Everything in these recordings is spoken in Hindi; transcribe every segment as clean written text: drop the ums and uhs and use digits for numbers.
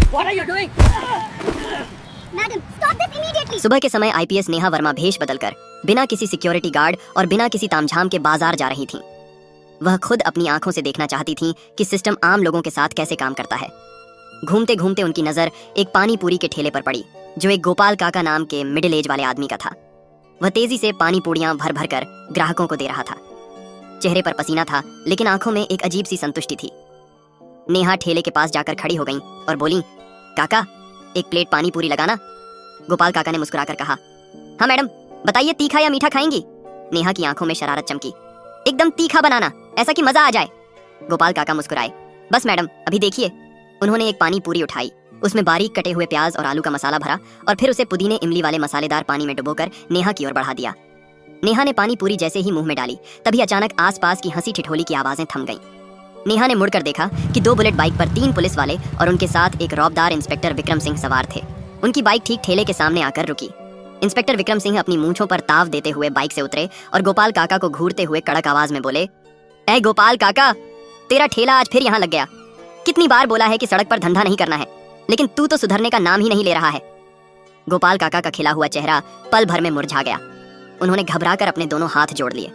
What are you doing? Madam, stop this immediately. सुबह के समय आईपीएस नेहा वर्मा भेष बदलकर बिना किसी सिक्योरिटी गार्ड और बिना किसी तामझाम के बाजार जा रही थीं। वह खुद अपनी आंखों से देखना चाहती थीं कि सिस्टम आम लोगों के साथ कैसे काम करता है। घूमते घूमते उनकी नजर एक पानी पूरी के ठेले पर पड़ी जो एक गोपाल काका नाम के मिडिल एज वाले आदमी का था। वह तेजी से पानी पूड़ियां भर भर कर ग्राहकों को दे रहा था। चेहरे पर पसीना था लेकिन आंखों में एक अजीब सी संतुष्टि थी। नेहा ठेले के पास जाकर खड़ी हो गई और बोली, काका एक प्लेट पानी पूरी लगाना। गोपाल काका ने मुस्कुराकर कहा, हाँ मैडम, बताइए तीखा या मीठा खाएंगी? नेहा की आंखों में शरारत चमकी। एकदम तीखा बनाना, ऐसा कि मजा आ जाए। गोपाल काका मुस्कुराए। बस मैडम, अभी देखिए। उन्होंने एक पानी पूरी उठाई, उसमें बारीक कटे हुए प्याज और आलू का मसाला भरा और फिर उसे पुदीने इमली वाले मसालेदार पानी में डुबोकर नेहा की ओर बढ़ा दिया। नेहा ने पानी पूरी जैसे ही मुंह में डाली तभी अचानक आसपास की हंसी ठिठोली की आवाजें थम गईं। नेहा ने मुड़कर देखा कि 2 बुलेट बाइक पर 3 पुलिस वाले और उनके साथ एक रौबदार इंस्पेक्टर विक्रम सिंह सवार थे। उनकी बाइक ठीक ठेले के सामने आकर रुकी। इंस्पेक्टर विक्रम सिंह अपनी मूंछों पर ताव देते हुए बाइक से उतरे और गोपाल काका को घूरते हुए कड़क आवाज में बोले, ऐ गोपाल काका, तेरा ठेला आज फिर यहाँ लग गया। कितनी बार बोला है कि सड़क पर धंधा नहीं करना है, लेकिन तू तो सुधरने का नाम ही नहीं ले रहा है। गोपाल काका का खिला हुआ चेहरा पल भर में मुरझा गया। उन्होंने घबराकर अपने दोनों हाथ जोड़ लिए।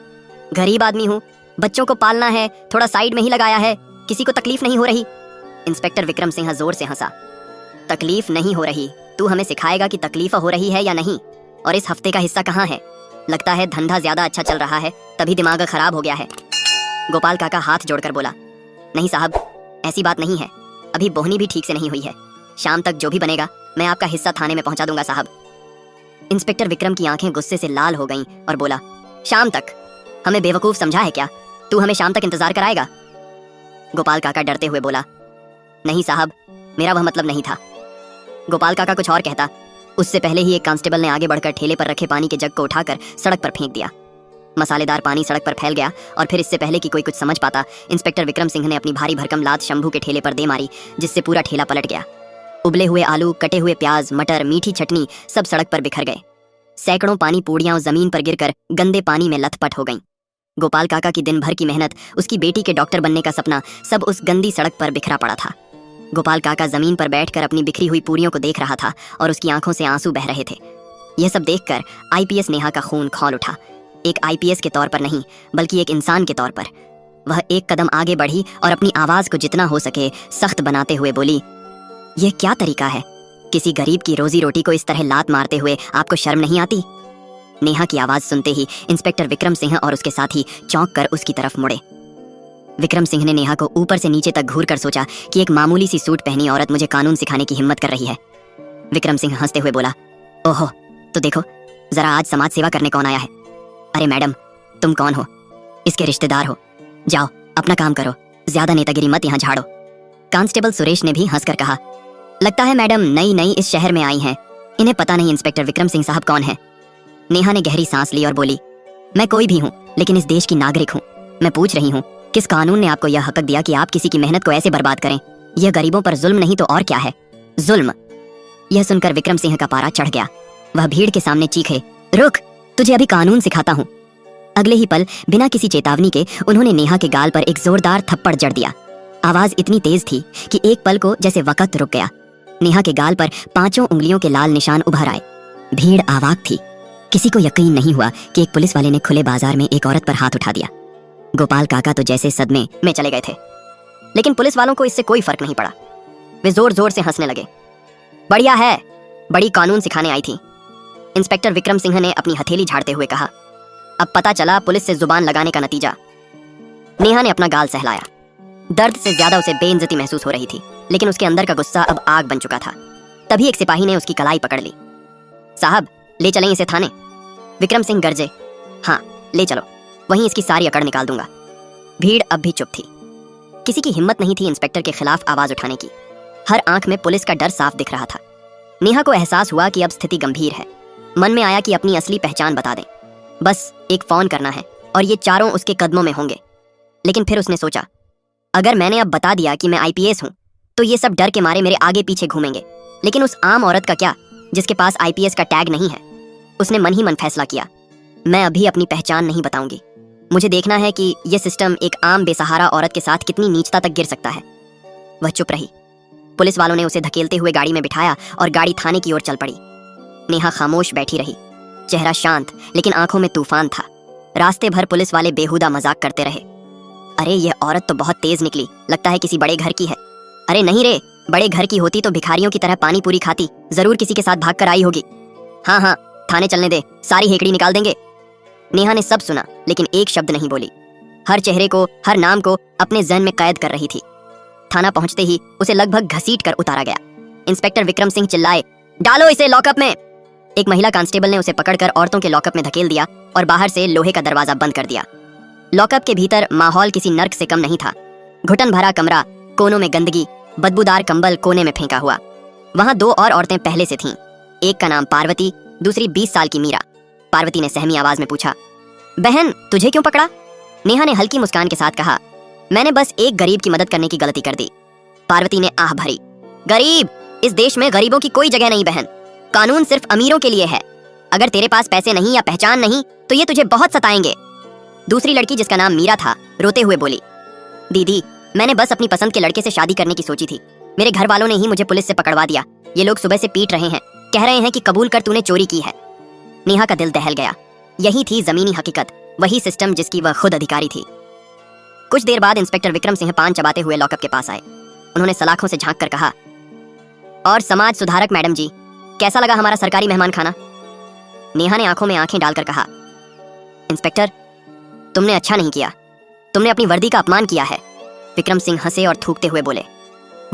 गरीब आदमी हूँ, बच्चों को पालना है, थोड़ा साइड में ही लगाया है, किसी को तकलीफ नहीं हो रही। इंस्पेक्टर विक्रम सिंह जोर से हंसा। तकलीफ नहीं हो रही? तू हमें सिखाएगा कि तकलीफ हो रही है या नहीं? और इस हफ्ते का हिस्सा कहाँ है? लगता है धंधा ज्यादा अच्छा चल रहा है तभी दिमाग खराब हो गया है। गोपाल काका हाथ जोड़कर बोला, नहीं साहब, ऐसी बात नहीं है। अभी बोहनी भी ठीक से नहीं हुई है। शाम तक जो भी बनेगा मैं आपका हिस्सा थाने में पहुंचा दूंगा साहब। इंस्पेक्टर विक्रम की आंखें गुस्से से लाल हो गईं और बोला, शाम तक? हमें बेवकूफ समझा है क्या? तू हमें शाम तक इंतजार कराएगा? गोपाल काका डरते हुए बोला, नहीं साहब, मेरा वह मतलब नहीं था। गोपाल काका कुछ और कहता, उससे पहले ही एक कांस्टेबल ने आगे बढ़कर ठेले पर रखे पानी के जग को उठाकर सड़क पर फेंक दिया। मसालेदार पानी सड़क पर फैल गया और फिर इससे पहले कि कोई कुछ समझ पाता, इंस्पेक्टर विक्रम सिंह ने अपनी भारी भरकम लात शंभू के ठेले पर दे मारी, जिससे पूरा ठेला पलट गया। उबले हुए आलू, कटे हुए प्याज, मटर, मीठी चटनी सब सड़क पर बिखर गए। सैकड़ों पानी पूड़ियां जमीन पर गिरकर गंदे पानी में लथपथ हो गईं। गोपाल काका की दिन भर की मेहनत, उसकी बेटी के डॉक्टर बनने का सपना, सब उस गंदी सड़क पर बिखरा पड़ा था। गोपाल काका जमीन पर बैठकर अपनी बिखरी हुई पूरियों को देख रहा था और उसकी आंखों से आंसू बह रहे थे। यह सब देखकर आईपीएस नेहा का खून खौल उठा। एक आईपीएस के तौर पर नहीं, बल्कि एक इंसान के तौर पर। वह एक कदम आगे बढ़ी और अपनी आवाज को जितना हो सके सख्त बनाते हुए बोली, यह क्या तरीका है? किसी गरीब की रोजी रोटी को इस तरह लात मारते हुए आपको शर्म नहीं आती? नेहा की आवाज सुनते ही इंस्पेक्टर विक्रम सिंह और उसके साथी चौंक कर उसकी तरफ मुड़े। विक्रम सिंह ने नेहा को ऊपर से नीचे तक घूर कर सोचा कि एक मामूली सी सूट पहनी औरत मुझे कानून सिखाने की हिम्मत कर रही है। विक्रम सिंह हंसते हुए बोला, ओहो, तो देखो जरा आज समाज सेवा करने कौन आया है। अरे मैडम, तुम कौन हो? इसके रिश्तेदार हो। जाओ अपना काम करो, ज्यादा नेतागिरी मत यहाँ झाड़ो। कांस्टेबल सुरेश ने भी हंसकर कहा, लगता है मैडम नई नई इस शहर में आई हैं, इन्हें पता नहीं इंस्पेक्टर विक्रम सिंह साहब कौन है। नेहा ने गहरी सांस ली और बोली, मैं कोई भी हूँ, लेकिन इस देश की नागरिक हूँ। मैं पूछ रही हूँ, किस कानून ने आपको यह हक दिया कि आप किसी की मेहनत को ऐसे बर्बाद करें? यह गरीबों पर जुल्म नहीं तो और क्या है? जुल्म। यह सुनकर विक्रम सिंह का पारा चढ़ गया। वह भीड़ के सामने चीखे, रुक, तुझे अभी कानून सिखाता हूँ। अगले ही पल बिना किसी चेतावनी के उन्होंने नेहा के गाल पर एक जोरदार थप्पड़ जड़ दिया। आवाज इतनी तेज थी कि एक पल को जैसे वक्त रुक गया। नेहा के गाल पर 5 उंगलियों के लाल निशान उभर आए। भीड़ आवाक थी। किसी को यकीन नहीं हुआ कि एक पुलिस वाले ने खुले बाजार में एक औरत पर हाथ उठा दिया। गोपाल काका तो जैसे सदमे में चले गए थे, लेकिन पुलिस वालों को इससे कोई फर्क नहीं पड़ा। वे जोर जोर से हंसने लगे। बढ़िया है, बड़ी कानून सिखाने आई थी। इंस्पेक्टर विक्रम सिंह ने अपनी हथेली झाड़ते हुए कहा, अब पता चला पुलिस से जुबान लगाने का नतीजा। नेहा ने अपना गाल सहलाया। दर्द से ज्यादा उसे बेइज्जती महसूस हो रही थी, लेकिन उसके अंदर का गुस्सा अब आग बन चुका था। तभी एक सिपाही ने उसकी कलाई पकड़ ली। साहब, ले चलें इसे थाने। विक्रम सिंह गरजे, हाँ ले चलो, वहीं इसकी सारी अकड़ निकाल दूंगा। भीड़ अब भी चुप थी। किसी की हिम्मत नहीं थी इंस्पेक्टर के खिलाफ आवाज उठाने की। हर आंख में पुलिस का डर साफ दिख रहा था। नेहा को एहसास हुआ कि अब स्थिति गंभीर है। मन में आया कि अपनी असली पहचान बता दें, बस एक फोन करना है और ये चारों उसके कदमों में होंगे। लेकिन फिर उसने सोचा, अगर मैंने अब बता दिया कि मैं आईपीएस हूं, तो ये सब डर के मारे मेरे आगे पीछे घूमेंगे। लेकिन उस आम औरत का क्या, जिसके पास आईपीएस का टैग नहीं है? उसने मन ही मन फैसला किया, मैं अभी अपनी पहचान नहीं बताऊंगी। मुझे देखना है कि यह सिस्टम एक आम बेसहारा औरत के साथ कितनी नीचता तक गिर सकता है। वह चुप रही। पुलिस वालों ने उसे धकेलते हुए गाड़ी में बिठाया और गाड़ी थाने की ओर चल पड़ी। नेहा खामोश बैठी रही, चेहरा शांत लेकिन आंखों में तूफान था। रास्ते भर पुलिस वाले बेहुदा मजाक करते रहे। अरे ये औरत तो बहुत तेज निकली, लगता है किसी बड़े घर की है। अरे नहीं रे, बड़े घर की होती तो भिखारियों की तरह पानी पूरी खाती, जरूर किसी के साथ भाग कर आई होगी। हाँ हाँ, थाने चलने दे, सारी हेकड़ी निकाल देंगे। नेहा ने सब सुना लेकिन एक शब्द नहीं बोली। हर चेहरे को, हर नाम को अपने जहन में कैद कर रही थी। थाना पहुंचते ही उसे लगभग घसीट कर उतारा गया। इंस्पेक्टर विक्रम सिंह चिल्लाए, डालो इसे लॉकअप में। एक महिला कांस्टेबल ने उसे पकड़कर औरतों के लॉकअप में धकेल दिया और बाहर से लोहे का दरवाजा बंद कर दिया। लॉकअप के भीतर माहौल किसी नर्क से कम नहीं था। घुटन भरा कमरा, कोनों में गंदगी, बदबूदार कंबल कोने में फेंका हुआ। वहां दो और औरतें पहले से थीं। एक का नाम पार्वती, दूसरी 20 साल की मीरा। पार्वती ने सहमी आवाज में पूछा, बहन तुझे क्यों पकड़ा? नेहा ने हल्की मुस्कान के साथ कहा, मैंने बस एक गरीब की मदद करने की गलती कर दी। पार्वती ने आह भरी, गरीब? इस देश में गरीबों की कोई जगह नहीं बहन। कानून सिर्फ अमीरों के लिए है। अगर तेरे पास पैसे नहीं या पहचान नहीं तो ये तुझे बहुत सताएंगे। दूसरी लड़की जिसका नाम मीरा था रोते हुए बोली, दीदी मैंने बस अपनी पसंद के लड़के से शादी करने की सोची थी। मेरे घर वालों ने ही मुझे पुलिस से पकड़वा दिया। ये लोग सुबह से पीट रहे हैं, कह रहे हैं कि कबूल कर तूने चोरी की है। नेहा का दिल दहल गया। यही थी जमीनी हकीकत, वही सिस्टम जिसकी वह खुद अधिकारी थी। कुछ देर बाद इंस्पेक्टर विक्रम सिंह पान चबाते हुए लॉकअप के पास आए। उन्होंने सलाखों से झांक कर कहा, और समाज सुधारक मैडम जी, कैसा लगा हमारा सरकारी मेहमान खाना? नेहा ने आंखों में आंखें डालकर कहा, इंस्पेक्टर तुमने अच्छा नहीं किया, तुमने अपनी वर्दी का अपमान किया है। विक्रम सिंह हंसे और थूकते हुए बोले,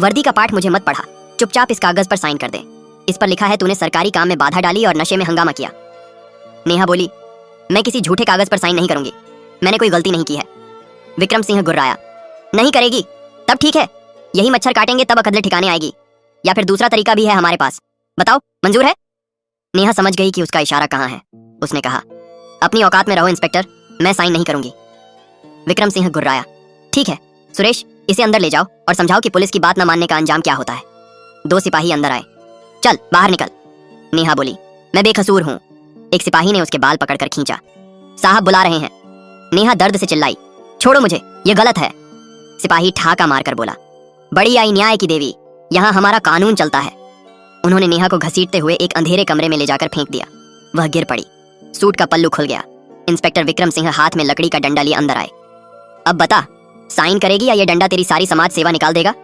वर्दी का पाठ मुझे मत पढ़ा, चुपचाप इस कागज पर साइन कर दे। इस पर लिखा है तूने सरकारी काम में बाधा डाली और नशे में हंगामा किया। नेहा बोली, मैं किसी झूठे कागज पर साइन नहीं करूंगी, मैंने कोई गलती नहीं की है। विक्रम सिंह गुर्राया, नहीं करेगी? तब ठीक है, यही मच्छर काटेंगे तब अकदले ठिकाने आएगी, या फिर दूसरा तरीका भी है हमारे पास, बताओ मंजूर है? नेहा समझ गई कि उसका इशारा कहाँ है। उसने कहा, अपनी औकात में रहो इंस्पेक्टर, मैं साइन नहीं करूंगी। विक्रम सिंह गुर्राया, ठीक है सुरेश, इसे अंदर ले जाओ और समझाओ कि पुलिस की बात न मानने का अंजाम क्या होता है। दो सिपाही अंदर आए। चल बाहर निकल। नेहा बोली, मैं बेकसूर हूं। एक सिपाही ने उसके बाल पकड़कर खींचा। साहब बुला रहे हैं। नेहा दर्द से चिल्लाई, छोड़ो मुझे, ये गलत है। सिपाही ठाका मारकर बोला, बड़ी आई न्याय की देवी, यहाँ हमारा कानून चलता है। उन्होंने नेहा को घसीटते हुए एक अंधेरे कमरे में ले जाकर फेंक दिया। वह गिर पड़ी। सूट का पल्लू खुल गया। इंस्पेक्टर विक्रम सिंह हाथ में लकड़ी का डंडा लिए अंदर आए। अब बता, साइन करेगी या ये डंडा तेरी सारी समाज सेवा निकाल देगा?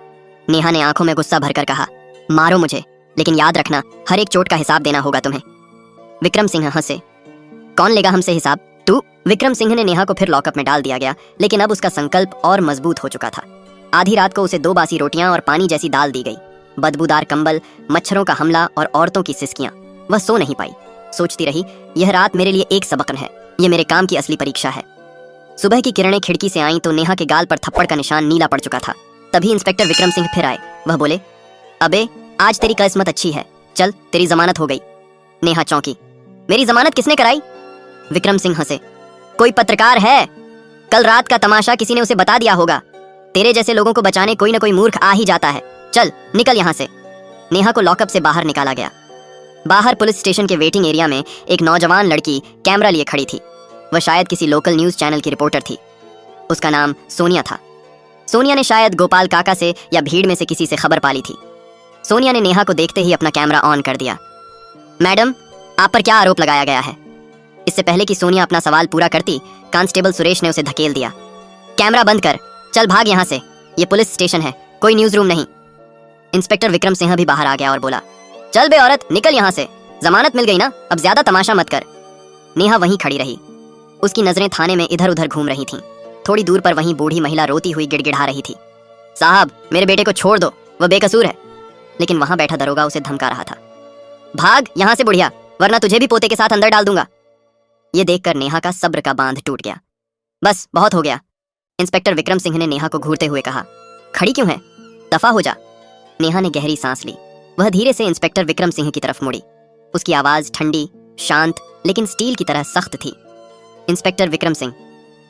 नेहा ने आंखों में गुस्सा भरकर कहा, मारो मुझे, लेकिन याद रखना हर एक चोट का हिसाब देना होगा तुम्हें। विक्रम सिंह हंसे, कौन लेगा हमसे हिसाब? तू? विक्रम सिंह ने नेहा को फिर लॉकअप में डाल दिया गया, लेकिन अब उसका संकल्प और मजबूत हो चुका था। आधी रात को उसे 2 बासी रोटियां और पानी जैसी दाल दी गई। बदबूदार कंबल, मच्छरों का हमला और औरतों की सिसकियां। वह सो नहीं पाई। सोचती रही, यह रात मेरे लिए एक सबक है, यह मेरे काम की असली परीक्षा है। सुबह की किरणें खिड़की से आईं तो नेहा के गाल पर थप्पड़ का निशान नीला पड़ चुका था। तभी इंस्पेक्टर विक्रम सिंह फिर आए। वह बोले, अबे आज तेरी किस्मत अच्छी है, चल तेरी जमानत हो गई। नेहा चौंकी, मेरी जमानत किसने कराई? विक्रम सिंह हंसे, कोई पत्रकार है, कल रात का तमाशा किसी ने उसे बता दिया होगा। तेरे जैसे लोगों को बचाने कोई ना कोई मूर्ख आ ही जाता है। चल निकल यहाँ से। नेहा को लॉकअप से बाहर निकाला गया। बाहर पुलिस स्टेशन के वेटिंग एरिया में एक नौजवान लड़की कैमरा लिए खड़ी थी। वह शायद किसी लोकल न्यूज चैनल की रिपोर्टर थी। उसका नाम सोनिया था। सोनिया ने शायद गोपाल काका से या भीड़ में से किसी से खबर पाली थी। सोनिया ने नेहा को देखते ही अपना कैमरा ऑन कर दिया। मैडम, आप पर क्या आरोप लगाया गया है? इससे पहले कि सोनिया अपना सवाल पूरा करती, कांस्टेबल सुरेश ने उसे धकेल दिया। कैमरा बंद कर, चल भाग यहाँ से, ये पुलिस स्टेशन है, कोई न्यूज रूम नहीं। इंस्पेक्टर विक्रम सिंह भी बाहर आ गया और बोला, चल बे औरत, निकल यहाँ से, जमानत मिल गई ना, अब ज्यादा तमाशा मत कर। नेहा वहीं खड़ी रही। उसकी नजरें थाने में इधर उधर घूम रही थीं। थोड़ी दूर पर वहीं बूढ़ी महिला रोती हुई गिड़गिड़ा रही थी, साहब मेरे बेटे को छोड़ दो, वह बेकसूर है। लेकिन वहां बैठा दरोगा उसे धमका रहा था, भाग यहाँ से बुढ़िया, वरना तुझे भी पोते के साथ अंदर डाल दूंगा। ये देखकर नेहा का सब्र का बांध टूट गया। बस बहुत हो गया। इंस्पेक्टर विक्रम सिंह ने नेहा को घूरते हुए कहा, खड़ी क्यों है, दफा हो जा। नेहा ने गहरी सांस ली। वह धीरे से इंस्पेक्टर विक्रम सिंह की तरफ मुड़ी। उसकी आवाज ठंडी, शांत, लेकिन स्टील की तरह सख्त थी। इंस्पेक्टर विक्रम सिंह।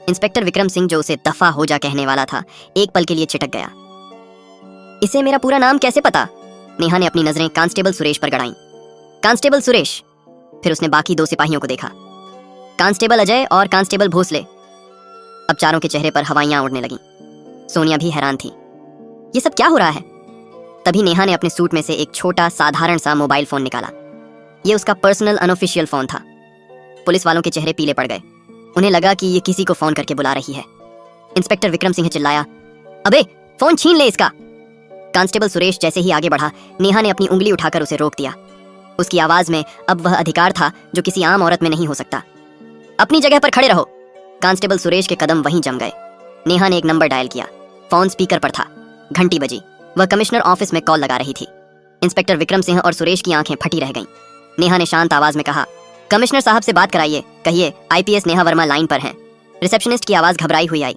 इंस्पेक्टर विक्रम सिंह जो उसे दफा हो जा कहने वाला था, एक पल के लिए छिटक गया। इसे मेरा पूरा नाम कैसे पता? नेहा ने अपनी नजरें कांस्टेबल सुरेश पर गड़ाईं। कांस्टेबल सुरेश। फिर उसने बाकी 2 सिपाहियों को देखा, कांस्टेबल अजय और कांस्टेबल भोसले। अब चारों के चेहरे पर हवाइयां उड़ने लगीं। सोनिया भी हैरान थी, ये सब क्या हो रहा है? तभी नेहा ने अपने सूट में से एक छोटा साधारण सा मोबाइल फोन निकाला। ये उसका पर्सनल अनऑफिशियल फोन था। पुलिस वालों के चेहरे पीले पड़ गए। उन्हें लगा कि ये किसी को फोन करके बुला रही है। इंस्पेक्टर विक्रम सिंह चिल्लाया, अबे फोन छीन ले इसका। कांस्टेबल सुरेश जैसे ही आगे बढ़ा, नेहा ने अपनी उंगली उठाकर उसे रोक दिया। उसकी आवाज में अब वह अधिकार था जो किसी आम औरत में नहीं हो सकता। अपनी जगह पर खड़े रहो। कांस्टेबल सुरेश के कदम वहीं जम गए। नेहा ने एक नंबर डायल किया। फोन स्पीकर पर था। घंटी बजी। वह कमिश्नर ऑफिस में कॉल लगा रही थी। इंस्पेक्टर विक्रम सिंह और सुरेश की आंखें फटी रह गईं। नेहा ने शांत आवाज में कहा, कमिश्नर साहब से बात कराइए। कहिए आईपीएस नेहा वर्मा लाइन पर हैं। रिसेप्शनिस्ट की आवाज घबराई हुई आई।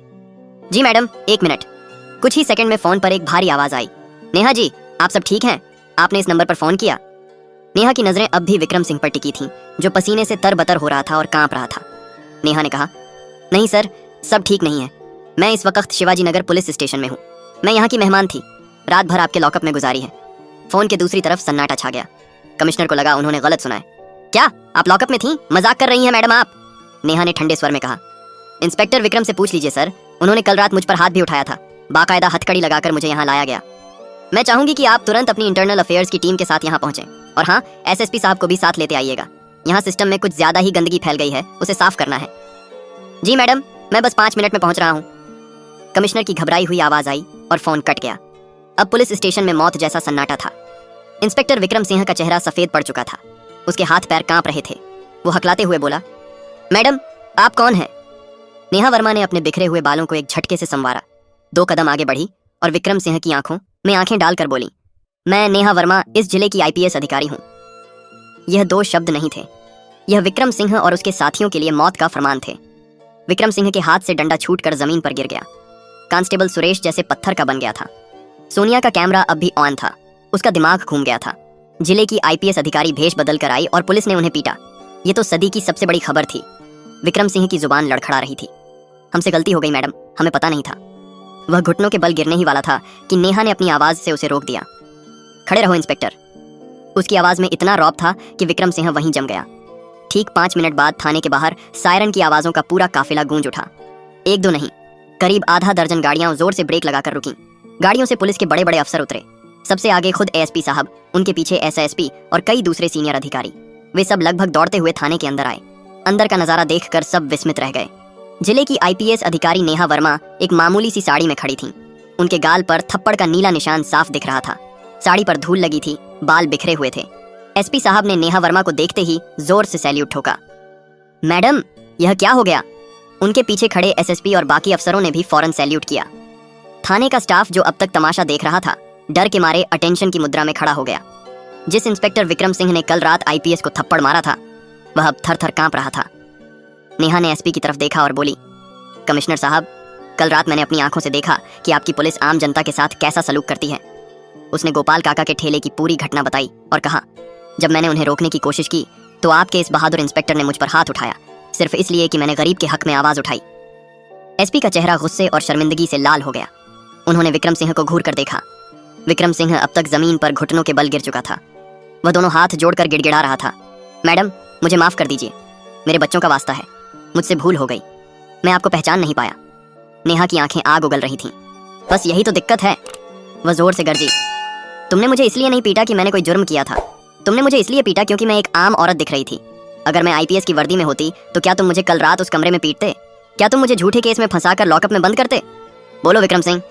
जी मैडम, 1 मिनट। कुछ ही सेकंड में फोन पर एक भारी आवाज आई, नेहा जी, आप सब ठीक हैं? आपने इस नंबर पर फोन किया? नेहा की नजरें अब भी विक्रम सिंह पर टिकी थीं, जो पसीने से तरबतर हो रहा था और कांप रहा था। नेहा ने कहा, नहीं सर, सब ठीक नहीं है। मैं इस वक्त शिवाजी नगर पुलिस स्टेशन में हूँ। मैं यहाँ की मेहमान थी। रात भर आपके लॉकअप में गुजारी है। फोन के दूसरी तरफ सन्नाटा छा गया। कमिश्नर को लगा उन्होंने गलत सुना है। क्या आप लॉकअप में थी? मजाक कर रही हैं मैडम आप? नेहा ने ठंडे स्वर में कहा। इंस्पेक्टर विक्रम से पूछ लीजिए सर, उन्होंने कल रात मुझ पर हाथ भी उठाया था। बाकायदा हथकड़ी लगाकर मुझे यहाँ लाया गया। मैं चाहूंगी कि आप तुरंत अपनी इंटरनल अफेयर्स की टीम के साथ यहाँ पहुंचे। और हाँ, एसएसपी साहब को भी साथ लेते आइएगा। यहाँ सिस्टम में कुछ ज्यादा ही गंदगी फैल गई है, उसे साफ करना है। जी मैडम, मैं बस 5 मिनट में पहुंच रहा हूँ। कमिश्नर की घबराई हुई आवाज आई और फोन कट गया। अब पुलिस स्टेशन में मौत जैसा सन्नाटा था। इंस्पेक्टर विक्रम सिंह का चेहरा सफेद पड़ चुका था। उसके हाथ पैर कांप रहे थे। वो हकलाते हुए बोला, मैडम आप कौन हैं? नेहा वर्मा ने अपने बिखरे हुए बालों को एक झटके से संवारा, 2 कदम आगे बढ़ी और विक्रम सिंह की आंखों में आंखें डालकर बोली, मैं नेहा वर्मा, इस जिले की आईपीएस अधिकारी हूँ। यह 2 शब्द नहीं थे। यह विक्रम सिंह और उसके साथियों के लिए मौत का फरमान थे। विक्रम सिंह के हाथ से डंडा छूटकर जमीन पर गिर गया। कांस्टेबल सुरेश जैसे पत्थर का बन गया था। सोनिया का कैमरा अब भी ऑन था। उसका दिमाग घूम गया था। जिले की आईपीएस अधिकारी भेष बदल कर आई और पुलिस ने उन्हें पीटा। ये तो सदी की सबसे बड़ी खबर थी। विक्रम सिंह की जुबान लड़खड़ा रही थी। हमसे गलती हो गई मैडम, हमें पता नहीं था। वह घुटनों के बल गिरने ही वाला था कि नेहा ने अपनी आवाज से उसे रोक दिया। खड़े रहो इंस्पेक्टर। उसकी आवाज में इतना रौब था कि विक्रम सिंह वहीं जम गया। ठीक 5 मिनट बाद थाने के बाहर सायरन की आवाजों का पूरा काफिला गूंज उठा। 1-2 नहीं, करीब आधा दर्जन गाड़ियां जोर से ब्रेक लगाकर रुकीं। गाड़ियों से पुलिस के बड़े बड़े अफसर उतरे। सबसे आगे खुद एएसपी साहब, उनके पीछे एसएसपी और कई दूसरे सीनियर अधिकारी। वे सब लगभग दौड़ते हुए थाने के अंदर आए। अंदर का नजारा देखकर सब विस्मित रह गए। जिले की आईपीएस अधिकारी नेहा वर्मा एक मामूली सी साड़ी में खड़ी थीं। उनके गाल पर थप्पड़ का नीला निशान साफ दिख रहा था। साड़ी पर धूल लगी थी, बाल बिखरे हुए थे। एसपी साहब ने नेहा वर्मा को देखते ही जोर से सैल्यूट ठोका। मैडम, यह क्या हो गया? उनके पीछे खड़े एसएसपी और बाकी अफसरों ने भी फौरन सैल्यूट किया। थाने का स्टाफ जो अब तक तमाशा देख रहा था, डर के मारे अटेंशन की मुद्रा में खड़ा हो गया। जिस इंस्पेक्टर विक्रम सिंह ने कल रात आईपीएस को थप्पड़ मारा था, वह अब थर-थर कांप रहा था। नेहा ने एसपी की तरफ देखा और बोली, कमिश्नर साहब, कल रात मैंने अपनी आंखों से देखा कि आपकी पुलिस आम जनता के साथ कैसा सलूक करती है। उसने गोपाल काका के ठेले की पूरी घटना बताई और कहा, जब मैंने उन्हें रोकने की कोशिश की तो आपके इस बहादुर इंस्पेक्टर ने मुझ पर हाथ उठाया, सिर्फ इसलिए कि मैंने गरीब के हक में आवाज उठाई। एसपी का चेहरा गुस्से और शर्मिंदगी से लाल हो गया। उन्होंने विक्रम सिंह को घूर कर देखा। विक्रम सिंह अब तक जमीन पर घुटनों के बल गिर चुका था। वह दोनों हाथ जोड़कर गिड़गिड़ा रहा था, मैडम मुझे माफ कर दीजिए, मेरे बच्चों का वास्ता है, मुझसे भूल हो गई, मैं आपको पहचान नहीं पाया। नेहा की आंखें आग उगल रही थीं। बस यही तो दिक्कत है, वह जोर से गरजी। तुमने मुझे इसलिए नहीं पीटा कि मैंने कोई जुर्म किया था, तुमने मुझे इसलिए पीटा क्योंकि मैं एक आम औरत दिख रही थी। अगर मैं आईपीएस की वर्दी में होती तो क्या तुम मुझे कल रात उस कमरे में पीटते? क्या तुम मुझे झूठे केस में फंसाकर लॉकअप में बंद करते? बोलो विक्रम सिंह।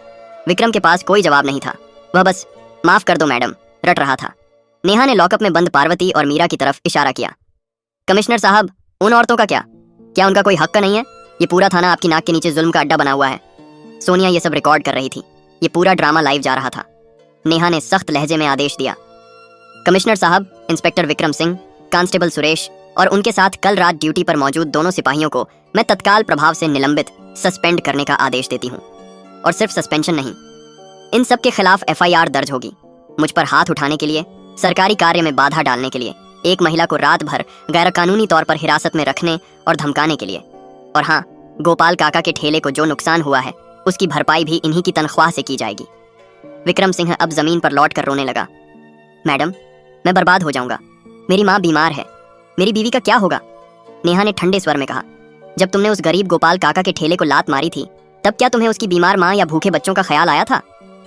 विक्रम के पास कोई जवाब नहीं था। वह बस माफ कर दो मैडम रट रहा था। नेहा ने लॉकअप में बंद पार्वती और मीरा की तरफ इशारा किया। कमिश्नर साहब, उन औरतों का क्या उनका कोई हक का नहीं है? ये पूरा थाना आपकी नाक के नीचे जुल्म का अड्डा बना हुआ है। सोनिया ये सब रिकॉर्ड कर रही थी। ये पूरा ड्रामा लाइव जा रहा था। नेहा ने सख्त लहजे में आदेश दिया, कमिश्नर साहब, इंस्पेक्टर विक्रम सिंह, कांस्टेबल सुरेश और उनके साथ कल रात ड्यूटी पर मौजूद दोनों सिपाहियों को मैं तत्काल प्रभाव से निलंबित, सस्पेंड करने का आदेश देती हूँ। और सिर्फ सस्पेंशन नहीं, इन सब के खिलाफ एफआईआर दर्ज होगी। मुझ पर हाथ उठाने के लिए, सरकारी कार्य में बाधा डालने के लिए, एक महिला को रात भर गैरकानूनी तौर पर हिरासत में रखने और धमकाने के लिए, और हाँ, गोपाल काका के ठेले को जो नुकसान हुआ है उसकी भरपाई भी इन्हीं की तनख्वाह से की जाएगी। विक्रम सिंह अब जमीन पर लौट कर रोने लगा। मैडम, मैं बर्बाद हो जाऊंगा, मेरी माँ बीमार है, मेरी बीवी का क्या होगा? नेहा ने ठंडे स्वर में कहा, जब तुमने उस गरीब गोपाल काका के ठेले को लात मारी थी, तब क्या तुम्हें उसकी बीमार माँ या भूखे बच्चों का ख्याल आया था?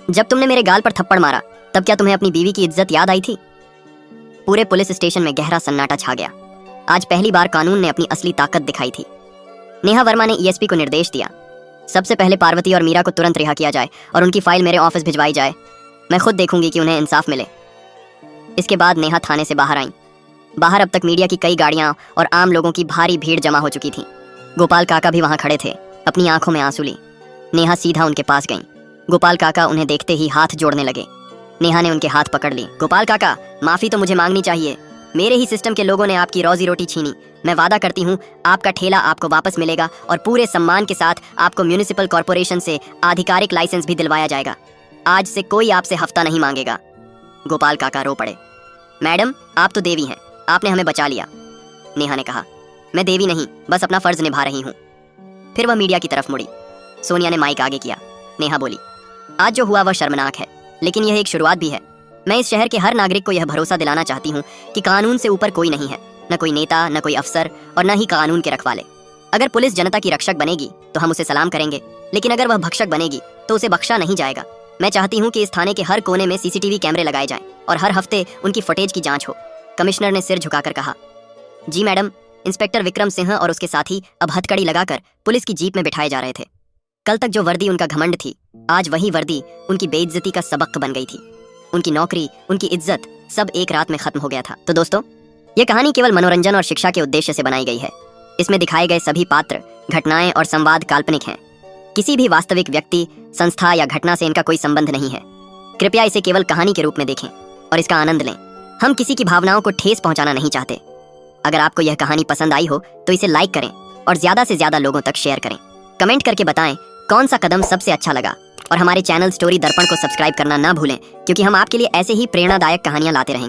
जब तुमने मेरे गाल पर थप्पड़ मारा, तब क्या तुम्हें अपनी बीवी की इज्जत याद आई थी? पूरे पुलिस स्टेशन में गहरा सन्नाटा छा गया। आज पहली बार कानून ने अपनी असली ताकत दिखाई थी। नेहा वर्मा ने ईएसपी को निर्देश दिया, सबसे पहले पार्वती और मीरा को तुरंत रिहा किया जाए और उनकी फाइल मेरे ऑफिस भिजवाई जाए। मैं खुद देखूंगी कि उन्हें इंसाफ मिले। इसके बाद नेहा थाने से बाहर आई। बाहर अब तक मीडिया की कई गाड़ियां और आम लोगों की भारी भीड़ जमा हो चुकी थी। गोपाल काका भी वहां खड़े थे। अपनी आंखों में आंसू ली नेहा सीधा उनके पास गई। गोपाल काका उन्हें देखते ही हाथ जोड़ने लगे। नेहा ने उनके हाथ पकड़ ली। गोपाल काका, माफी तो मुझे मांगनी चाहिए। मेरे ही सिस्टम के लोगों ने आपकी रोजी रोटी छीनी। मैं वादा करती हूँ आपका ठेला आपको वापस मिलेगा और पूरे सम्मान के साथ आपको म्युनिसिपल कॉर्पोरेशन से आधिकारिक लाइसेंस भी दिलवाया जाएगा। आज से कोई आपसे हफ्ता नहीं मांगेगा। गोपाल काका रो पड़े। मैडम, आप तो देवी हैं, आपने हमें बचा लिया। नेहा ने कहा, मैं देवी नहीं, बस अपना फर्ज निभा रही हूँ। फिर वह मीडिया की तरफ मुड़ी। सोनिया ने माइक आगे किया। नेहा बोली, आज जो हुआ वह शर्मनाक है, लेकिन यह एक शुरुआत भी है। मैं इस शहर के हर नागरिक को यह भरोसा दिलाना चाहती हूँ कि कानून से ऊपर कोई नहीं है, न कोई नेता, न कोई अफसर और न ही कानून के रखवाले। अगर पुलिस जनता की रक्षक बनेगी तो हम उसे सलाम करेंगे, लेकिन अगर वह भक्षक बनेगी तो उसे बख्शा नहीं जाएगा। मैं चाहती हूँ कि इस थाने के हर कोने में सीसीटीवी कैमरे लगाए जाएं और हर हफ्ते उनकी फुटेज की जांच हो। कमिश्नर ने सिर झुकाकर कहा, जी मैडम। इंस्पेक्टर विक्रम सिंह और उसके साथी अब हथकड़ी लगाकर पुलिस की जीप में बिठाए जा रहे थे। कल तक जो वर्दी उनका घमंड थी, आज वही वर्दी उनकी बेइज्जती का सबक बन गई थी। उनकी नौकरी, उनकी इज्जत, सब एक रात में खत्म हो गया था। तो दोस्तों, यह कहानी केवल मनोरंजन और शिक्षा के उद्देश्य से बनाई गई है। इसमें दिखाए गए सभी पात्र, घटनाएं और संवाद काल्पनिक हैं। किसी भी वास्तविक व्यक्ति, संस्था या घटना से इनका कोई संबंध नहीं है। कृपया इसे केवल कहानी के रूप में देखें और इसका आनंद लें। हम किसी की भावनाओं को ठेस पहुंचाना नहीं चाहते। अगर आपको यह कहानी पसंद आई हो तो इसे लाइक करें और ज्यादा से ज्यादा लोगों तक शेयर करें। कमेंट करके बताएं कौन सा कदम सबसे अच्छा लगा और हमारे चैनल स्टोरी दर्पण को सब्सक्राइब करना ना भूलें, क्योंकि हम आपके लिए ऐसे ही प्रेरणादायक कहानियां लाते रहेंगे।